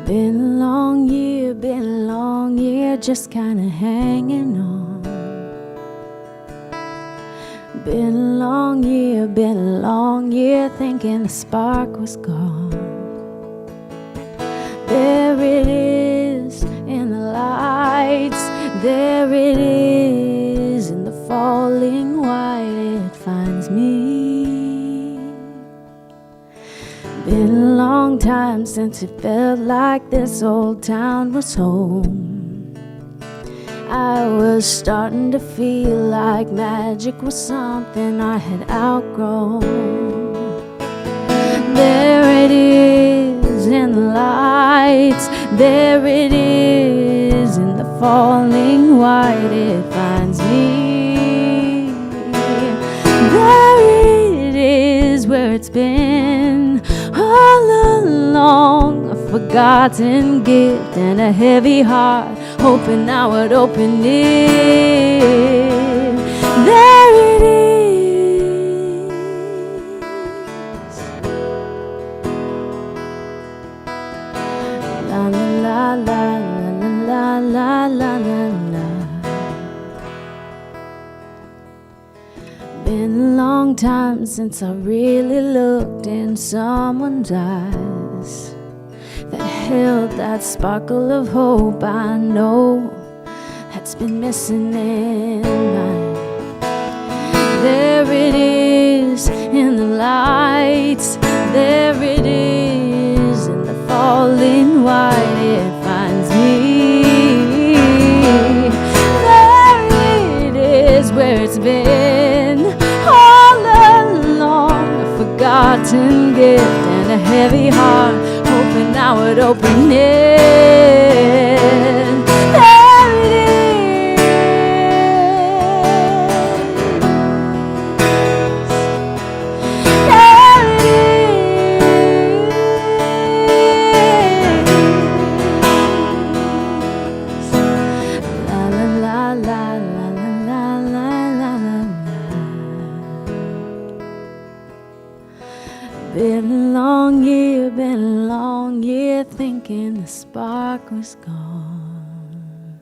Been a long year, just kinda hanging on. Been a long year, thinking the spark was gone. There it is in the lights, there it is in the falling white, it finds me. Been a long time since it felt like this old town was home. I was starting to feel like magic was something I had outgrown. There it is in the lights, there it is in the falling white, it finds me. There it is where it's been all along, a forgotten gift and a heavy heart, hoping I would open it. There it is. La la la la la la la la la. Been a long time since I really looked in someone's eyes that held that sparkle of hope I know that's been missing in mine. There it is in the lights, there it is in the falling white, it finds me. There it is where it's been all along, a forgotten gift and a heavy heart, hoping I would open it. There it is. There it is. La la la la la la la la la. Been a long year, thinking the spark was gone.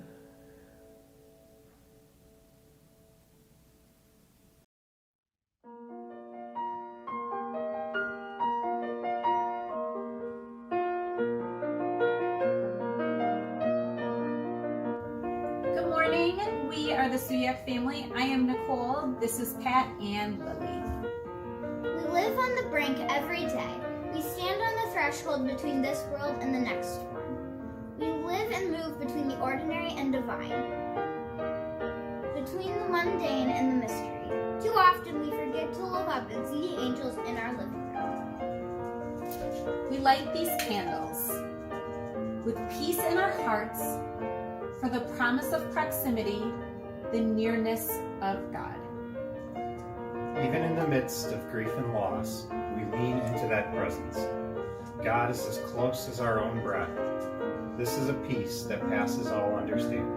Good morning, we are the Suyak family. I am Nicole, this is Pat and Lily. We live on the brink every day. We stand on the threshold between this world and the next one. We live and move between the ordinary and divine, between the mundane and the mystery. Too often we forget to look up and see the angels in our living room. We light these candles with peace in our hearts for the promise of proximity, the nearness of God. Even in the midst of grief and loss, we lean into that presence. God is as close as our own breath. This is a peace that passes all understanding.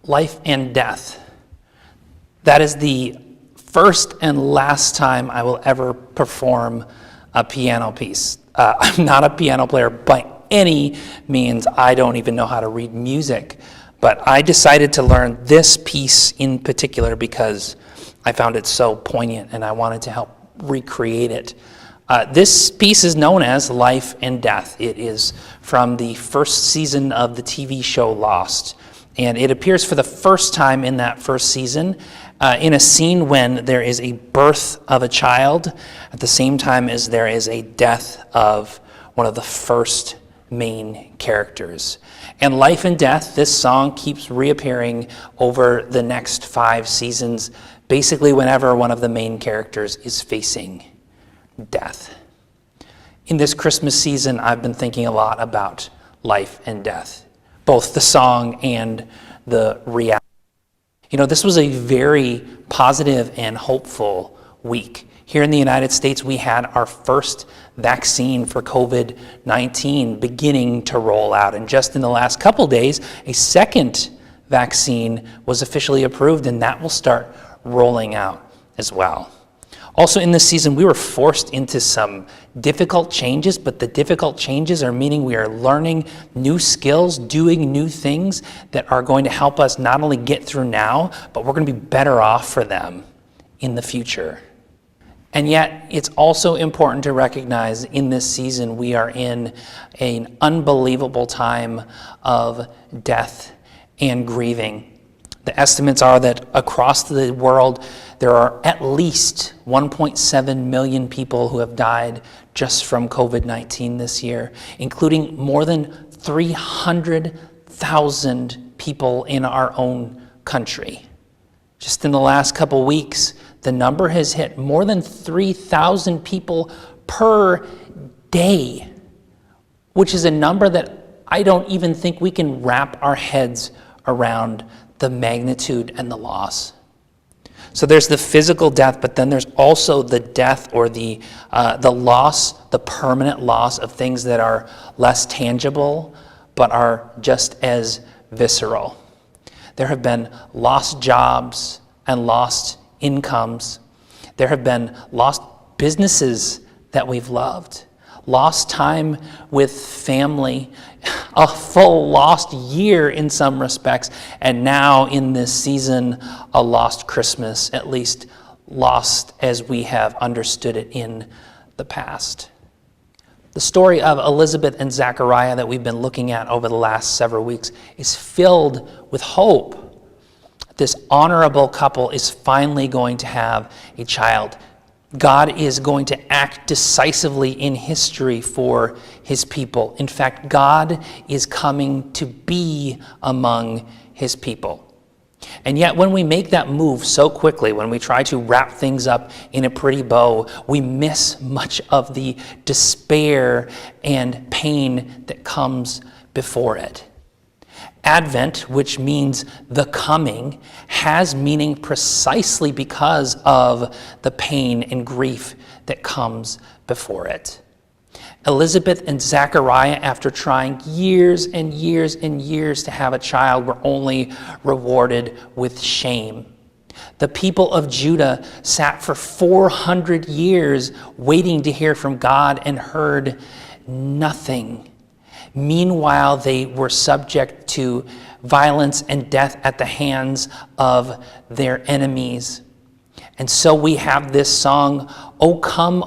Life and Death. That is the first and last time I will ever perform a piano piece. I'm not a piano player by any means. I don't even know how to read music. But I decided to learn this piece in particular because I found it so poignant and I wanted to help recreate it. This piece is known as Life and Death. It is from the first season of the TV show Lost. And it appears for the first time in that first season in a scene when there is a birth of a child at the same time as there is a death of one of the first main characters. And Life and Death, this song keeps reappearing over the next 5 seasons, basically whenever one of the main characters is facing death. In this Christmas season, I've been thinking a lot about life and death, both the song and the reality. You know, this was a very positive and hopeful week. Here in the United States, we had our first vaccine for COVID-19 beginning to roll out. And just in the last couple days, a second vaccine was officially approved, and that will start rolling out as well. Also in this season, we were forced into some difficult changes, but the difficult changes are meaning we are learning new skills, doing new things that are going to help us not only get through now, but we're going to be better off for them in the future. And yet, it's also important to recognize in this season we are in an unbelievable time of death and grieving. The estimates are that across the world, there are at least 1.7 million people who have died just from COVID-19 this year, including more than 300,000 people in our own country. Just in the last couple weeks, the number has hit more than 3,000 people per day, which is a number that I don't even think we can wrap our heads around the magnitude and the loss. So there's the physical death, but then there's also the death or the loss, the permanent loss of things that are less tangible, but are just as visceral. There have been lost jobs and lost incomes. There have been lost businesses that we've loved, lost time with family, a full lost year in some respects, and now in this season, a lost Christmas, at least lost as we have understood it in the past. The story of Elizabeth and Zachariah that we've been looking at over the last several weeks is filled with hope. This honorable couple is finally going to have a child. God is going to act decisively in history for his people. In fact, God is coming to be among his people. And yet when we make that move so quickly, when we try to wrap things up in a pretty bow, we miss much of the despair and pain that comes before it. Advent, which means the coming, has meaning precisely because of the pain and grief that comes before it. Elizabeth and Zachariah, after trying years and years and years to have a child, were only rewarded with shame. The people of Judah sat for 400 years waiting to hear from God and heard nothing. Meanwhile, they were subject to violence and death at the hands of their enemies. And so we have this song, O come,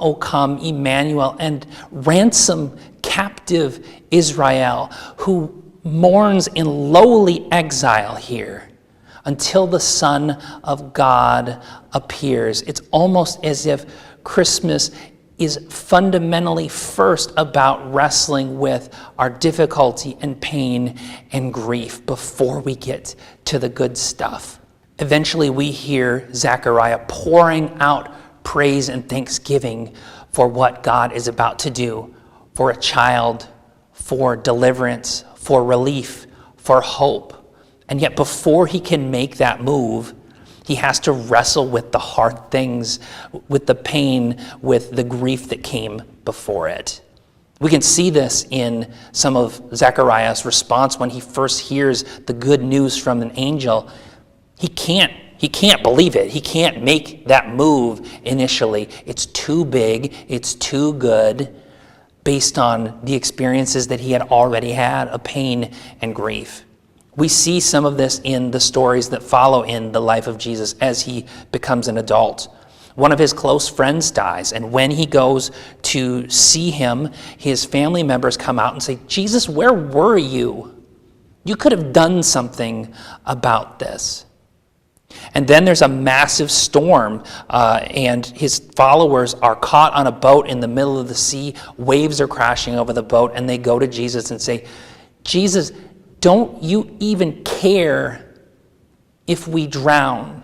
Emmanuel, and ransom captive Israel, who mourns in lowly exile here until the Son of God appears. It's almost as if Christmas is fundamentally first about wrestling with our difficulty and pain and grief before we get to the good stuff. Eventually, we hear Zechariah pouring out praise and thanksgiving for what God is about to do, for a child, for deliverance, for relief, for hope. And yet before he can make that move, he has to wrestle with the hard things, with the pain, with the grief that came before it. We can see this in some of Zechariah's response when he first hears the good news from an angel. He can't believe it. He can't make that move initially. It's too big. It's too good based on the experiences that he had already had of pain and grief. We see some of this in the stories that follow in the life of Jesus as he becomes an adult. One of his close friends dies, and when he goes to see him, his family members come out and say, "Jesus, where were you? You could have done something about this." And then there's a massive storm, and his followers are caught on a boat in the middle of the sea. Waves are crashing over the boat, and they go to Jesus and say, "Jesus, don't you even care if we drown?"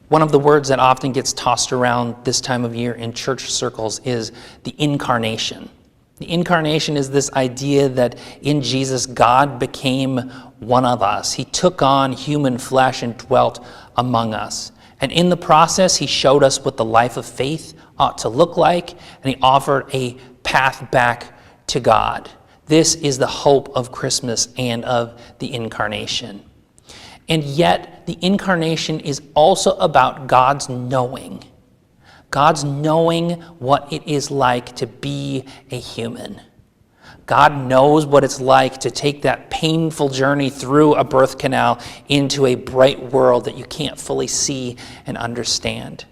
One of the words that often gets tossed around this time of year in church circles is the incarnation. The incarnation is this idea that in Jesus, God became one of us. He took on human flesh and dwelt among us. And in the process, he showed us what the life of faith ought to look like, and he offered a path back to God. This is the hope of Christmas and of the incarnation. And yet, the incarnation is also about God's knowing. God's knowing what it is like to be a human. God knows what it's like to take that painful journey through a birth canal into a bright world that you can't fully see and understand.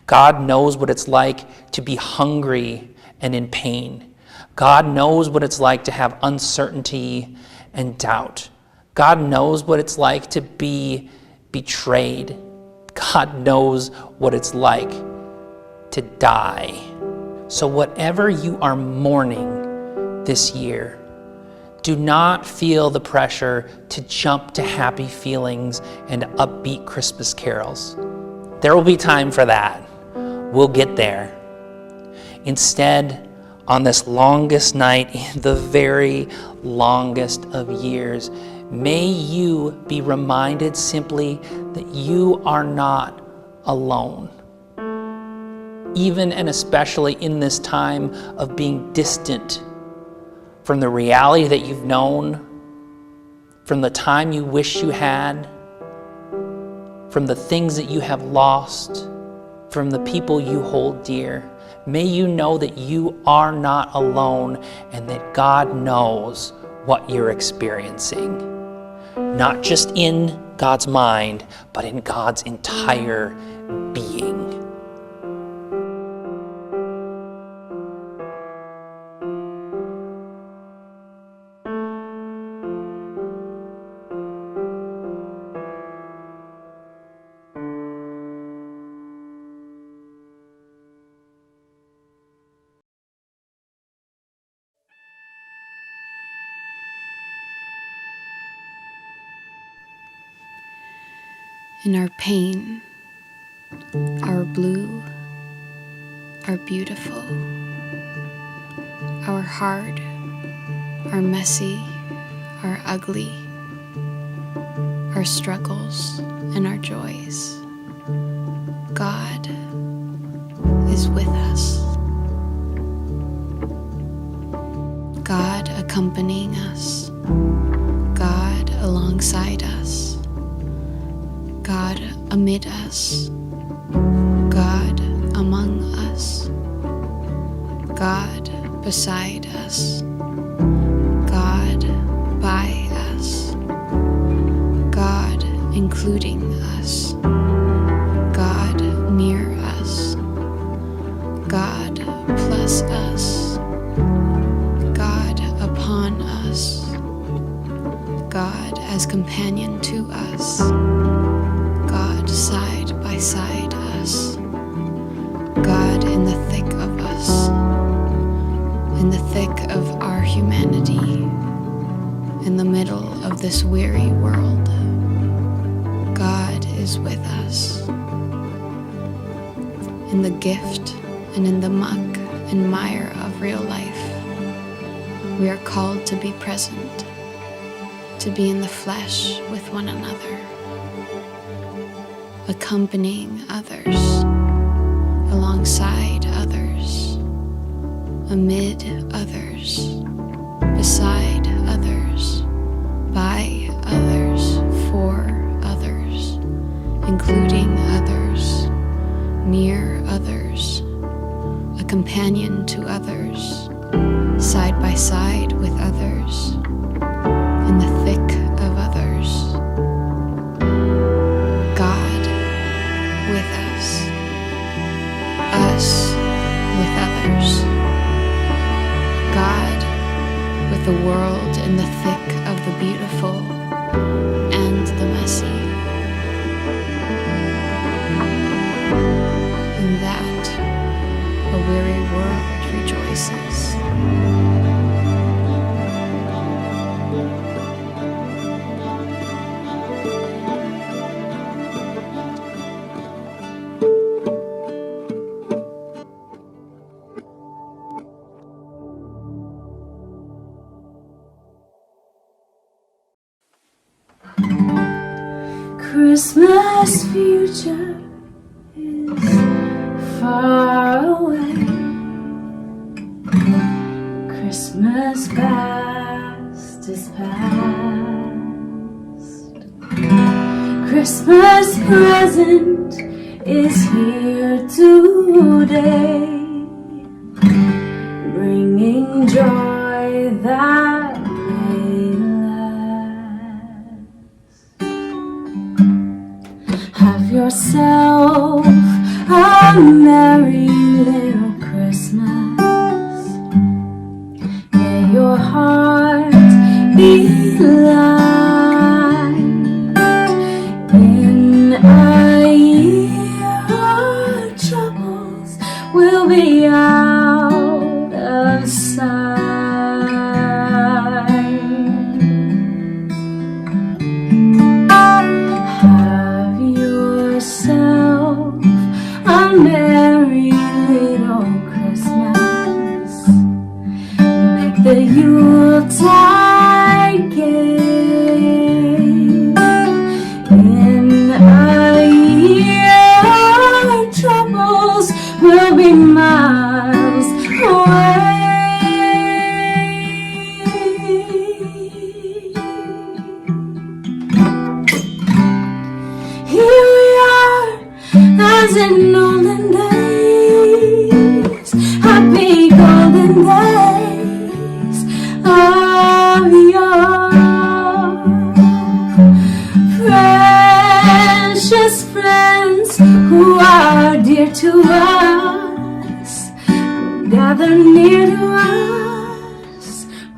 God knows what it's like to be hungry and in pain. God knows what it's like to have uncertainty and doubt. God knows what it's like to be betrayed. God knows what it's like to die. So whatever you are mourning this year, do not feel the pressure to jump to happy feelings and upbeat Christmas carols. There will be time for that. We'll get there. Instead, on this longest night, the very longest of years, may you be reminded simply that you are not alone. Even and especially in this time of being distant from the reality that you've known, from the time you wish you had, from the things that you have lost, from the people you hold dear. May you know that you are not alone and that God knows what you're experiencing. Not just in God's mind, but in God's entire being. In our pain, our blue, our beautiful, our hard, our messy, our ugly, our struggles and our joys, God is with us. God accompanying us, God alongside us, God amid us, God among us, God beside us, God by us, God including us, God near us, God plus us, God upon us, God as companion to us, God side by side us, God in the thick of us, in the thick of our humanity, in the middle of this weary world. God is with us. In the gift and in the muck and mire of real life, we are called to be present, to be in the flesh with one another, accompanying others, alongside others, amid others, beside others, by others, for others, including others, near others, a companion to others, side by side with others, in the thick of others. God with us with others. God with the world in the thick of the beautiful and the messy. In that, a weary world rejoices. Christmas future is far away. Christmas past is past. Christmas present is here today, bringing joy that may last. Have yourself a merry little Christmas. May your heart be light in a year our troubles will be out of sight. Have yourself a merry little Christmas. Make the Yuletide gay. In a year our troubles will be miles away. Here we are, as in olden days, happy golden days of yore. Precious friends who are dear to us, gather near to us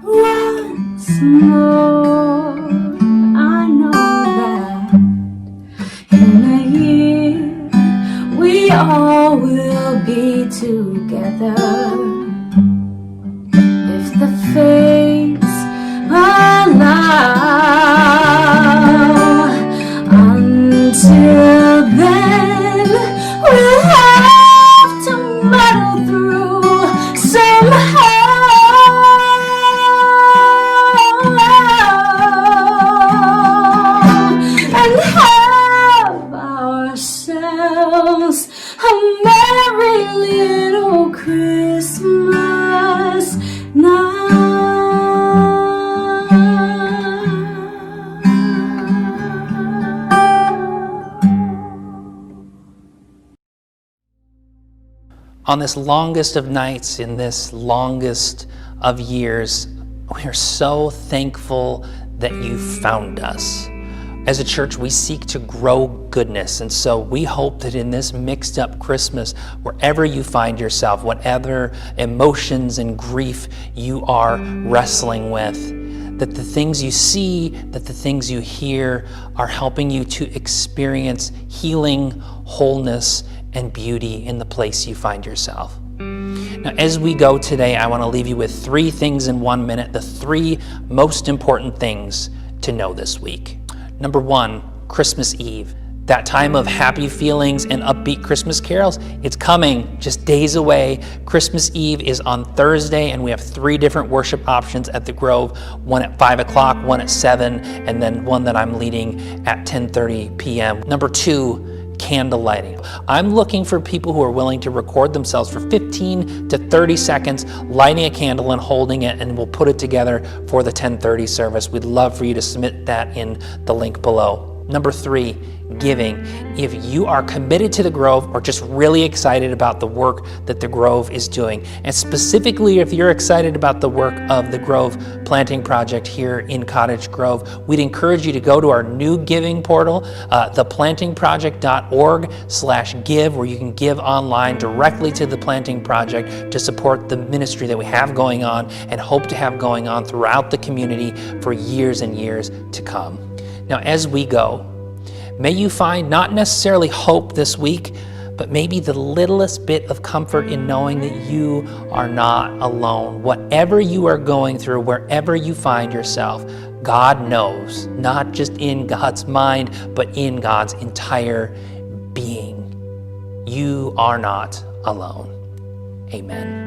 once more. I know that in a year we all will be together, if the fates allow. Until then, we'll have to muddle through somehow and have ourselves a merry little Christmas now. On this longest of nights, in this longest of years, we are so thankful that you found us. As a church, we seek to grow goodness, and so we hope that in this mixed up Christmas, wherever you find yourself, whatever emotions and grief you are wrestling with, that the things you see, that the things you hear are helping you to experience healing, wholeness, and beauty in the place you find yourself. Now, as we go today, I want to leave you with 3 things in 1 minute, the 3 most important things to know this week. Number 1, Christmas Eve. That time of happy feelings and upbeat Christmas carols, it's coming, just days away. Christmas Eve is on Thursday, and we have 3 different worship options at the Grove, one at 5 o'clock, one at 7, and then one that I'm leading at 10:30 p.m. Number 2, candle lighting. I'm looking for people who are willing to record themselves for 15 to 30 seconds lighting a candle and holding it, and we'll put it together for the 10:30 service. We'd love for you to submit that in the link below. Number 3, giving. If you are committed to the Grove or just really excited about the work that the Grove is doing, and specifically if you're excited about the work of the Grove Planting Project here in Cottage Grove, we'd encourage you to go to our new giving portal, theplantingproject.org/give, where you can give online directly to the Planting Project to support the ministry that we have going on and hope to have going on throughout the community for years and years to come. Now, as we go, may you find not necessarily hope this week, but maybe the littlest bit of comfort in knowing that you are not alone. Whatever you are going through, wherever you find yourself, God knows, not just in God's mind, but in God's entire being. You are not alone. Amen.